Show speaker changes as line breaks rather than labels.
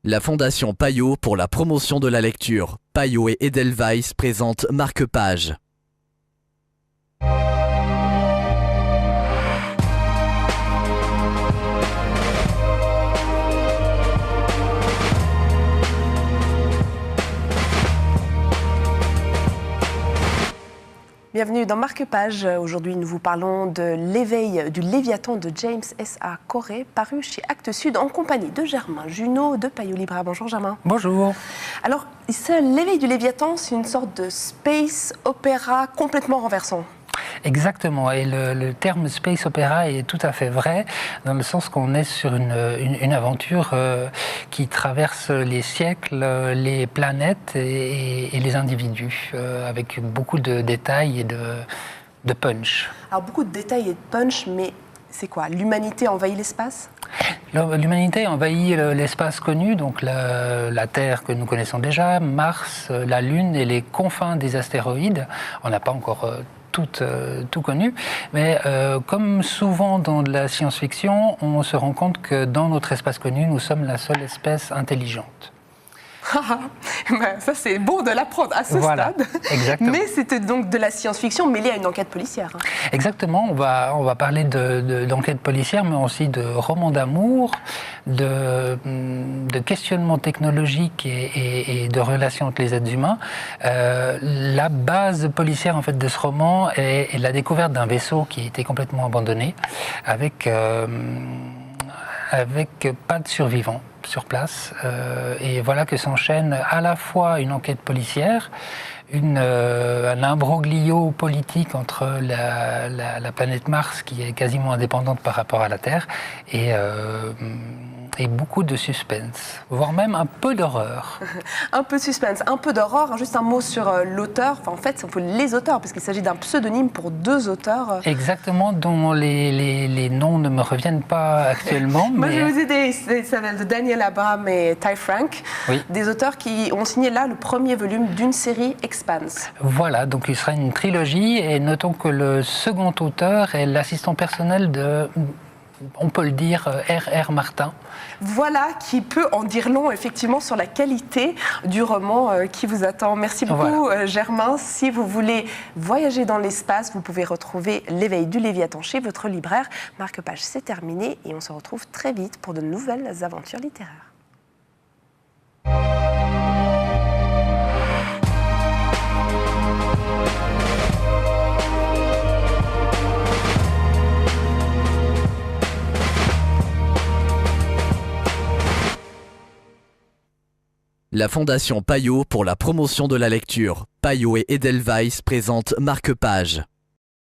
La Fondation Payot pour la promotion de la lecture. Payot et Edelweiss présentent Marque-Page.
Bienvenue dans Marque-Page. Aujourd'hui, nous vous parlons de l'éveil du Léviathan de James S.A. Corey, paru chez Actes Sud en compagnie de Germain Junot de Payot Libraire. Bonjour Germain.
Bonjour.
Alors, l'éveil du Léviathan, c'est une sorte de space opéra complètement renversant.
Exactement, et le terme space opéra est tout à fait vrai, dans le sens qu'on est sur une aventure qui traverse les siècles, les planètes et les individus, avec beaucoup de détails et de punch.
Alors, beaucoup de détails et de punch, mais c'est quoi? L'humanité envahit l'espace?
L'humanité envahit l'espace connu, donc la Terre que nous connaissons déjà, Mars, la Lune et les confins des astéroïdes. On n'a pas encore tout connu, mais comme souvent dans la science-fiction, on se rend compte que dans notre espace connu, nous sommes la seule espèce intelligente.
Ça c'est bon de l'apprendre à ce stade.
Exactement.
Mais c'était donc de la science-fiction mêlée à une enquête policière.
Exactement, on va parler d'enquête policière, mais aussi de romans d'amour, de questionnements technologiques et de relations entre les êtres humains. La base policière en fait de ce roman est la découverte d'un vaisseau qui a été complètement abandonné, avec pas de survivants sur place, et voilà que s'enchaîne à la fois une enquête policière, un imbroglio politique entre la planète Mars, qui est quasiment indépendante par rapport à la Terre, et beaucoup de suspense, voire même un peu d'horreur.
Un peu de suspense, un peu d'horreur. Juste un mot sur l'auteur. Enfin, en fait, les auteurs, parce qu'il s'agit d'un pseudonyme pour deux auteurs.
Exactement, dont les noms ne me reviennent pas actuellement.
Moi,
mais...
je vais vous aider. Ça s'appelle de Daniel Abraham et Ty Frank. Oui. Des auteurs qui ont signé là le premier volume d'une série Expanse.
Voilà, donc il sera une trilogie. Et notons que le second auteur est l'assistant personnel de... on peut le dire, R.R. Martin.
Voilà qui peut en dire long, effectivement, sur la qualité du roman qui vous attend. Merci beaucoup, Germain. Si vous voulez voyager dans l'espace, vous pouvez retrouver l'éveil du Léviathan chez votre libraire. Marque-Page, c'est terminé et on se retrouve très vite pour de nouvelles aventures littéraires.
La Fondation Payot pour la promotion de la lecture. Payot et Edelweiss présentent Marque-Page.